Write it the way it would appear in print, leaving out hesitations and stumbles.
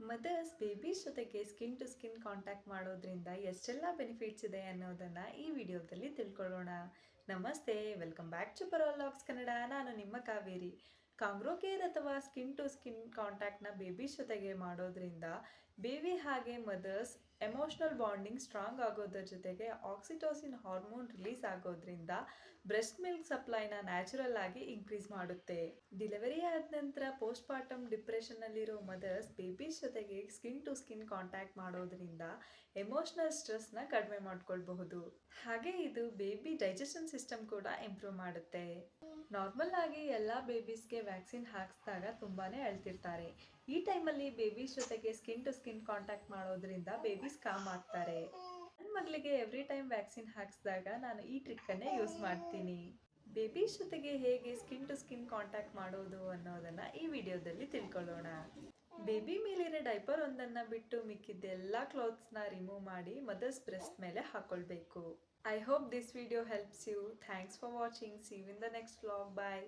Mother's babies ಜೊತೆಗೆ skin to skin contact ಮಾಡೋದ್ರಿಂದ ಎಷ್ಟೆಲ್ಲ ಬೆನಿಫಿಟ್ಸ್ ಇದೆ ಅನ್ನೋದನ್ನು ಈ ವಿಡಿಯೋದಲ್ಲಿ ತಿಳ್ಕೊಳ್ಳೋಣ. ನಮಸ್ತೆ, ವೆಲ್ಕಮ್ ಬ್ಯಾಕ್ ಟು ಪರಲಾಗ್ಸ್ ಕನ್ನಡ. ನಾನು ನಿಮ್ಮ ಕಾವೇರಿ. ಕಾಂಗ್ರೋ ಕೇರ್ ಅಥವಾ ಸ್ಕಿನ್ ಟು ಸ್ಕಿನ್ ಕಾಂಟ್ಯಾಕ್ಟ್ನ ಬೇಬೀಸ್ ಜೊತೆಗೆ ಮಾಡೋದ್ರಿಂದ ಬೇಬಿ ಹಾಗೆ ಮದರ್ಸ್ ಎಮೋಷ್ನಲ್ ಬಾಂಡಿಂಗ್ ಸ್ಟ್ರಾಂಗ್ ಆಗೋದ್ರ ಜೊತೆಗೆ ಆಕ್ಸಿಟೋಸಿನ್ ಹಾರ್ಮೋನ್ ರಿಲೀಸ್ ಆಗೋದ್ರಿಂದ ಬ್ರೆಸ್ಟ್ ಮಿಲ್ಕ್ ಸಪ್ಲೈನ ನ್ಯಾಚುರಲ್ ಆಗಿ ಇನ್ಕ್ರೀಸ್ ಮಾಡುತ್ತೆ. ಡೆಲಿವರಿ ಆದ ನಂತರ ಪೋಸ್ಟ್ ಪಾರ್ಟಮ್ ಡಿಪ್ರೆಷನ್ನಲ್ಲಿರೋ ಮದರ್ಸ್ ಬೇಬೀಸ್ ಜೊತೆಗೆ ಸ್ಕಿನ್ ಟು ಸ್ಕಿನ್ ಕಾಂಟ್ಯಾಕ್ಟ್ ಮಾಡೋದ್ರಿಂದ ಎಮೋಷ್ನಲ್ ಸ್ಟ್ರೆಸ್ನ ಕಡಿಮೆ ಮಾಡ್ಕೊಳ್ಬಹುದು. ಹಾಗೆ ಇದು ಬೇಬಿ ಡೈಜೆಷನ್ ಸಿಸ್ಟಮ್ ಕೂಡ ಇಂಪ್ರೂವ್ ಮಾಡುತ್ತೆ. ನಾರ್ಮಲ್ ಆಗಿ ಎಲ್ಲ ಬೇಬೀಸ್ಗೆ ವ್ಯಾಕ್ಸಿನ್ ಹಾಕಿಸಿದಾಗ ತುಂಬಾನೇ ಅಳ್ತಿರ್ತಾರೆ. ಈ ಟೈಮಲ್ಲಿ ಬೇಬೀಸ್ ಜೊತೆಗೆ ಸ್ಕಿನ್ ಟು ಸ್ಕಿನ್ ಕಾಂಟ್ಯಾಕ್ಟ್ ಮಾಡೋದ್ರಿಂದ ಬೇಬೀಸ್ ಕಾಮ್ ಆಗ್ತಾರೆ. ನನ್ನ ಮಗಳಿಗೆ ಎವ್ರಿ ಟೈಮ್ ವ್ಯಾಕ್ಸಿನ್ ಹಾಕಿಸಿದಾಗ ನಾನು ಈ ಟ್ರಿಕ್ಕನ್ನೇ ಯೂಸ್ ಮಾಡ್ತೀನಿ. ಬೇಬೀಸ್ ಜೊತೆಗೆ ಹೇಗೆ ಸ್ಕಿನ್ ಟು ಸ್ಕಿನ್ ಕಾಂಟ್ಯಾಕ್ಟ್ ಮಾಡೋದು ಅನ್ನೋದನ್ನ ಈ ವಿಡಿಯೋದಲ್ಲಿ ತಿಳ್ಕೊಳ್ಳೋಣ. ಬೇಬಿ ಮೇಲಿರೋ ಡೈಪರ್ ಒಂದನ್ನು ಬಿಟ್ಟು ಮಿಕ್ಕಿದ್ದೆಲ್ಲ ಕ್ಲಾತ್ಸ್ನ ರಿಮೂವ್ ಮಾಡಿ ಮದರ್ಸ್ ಬ್ರೆಸ್ಟ್ ಮೇಲೆ ಹಾಕೊಳ್ಬೇಕು. I hope this video helps you. Thanks for watching. See you in the next vlog. Bye.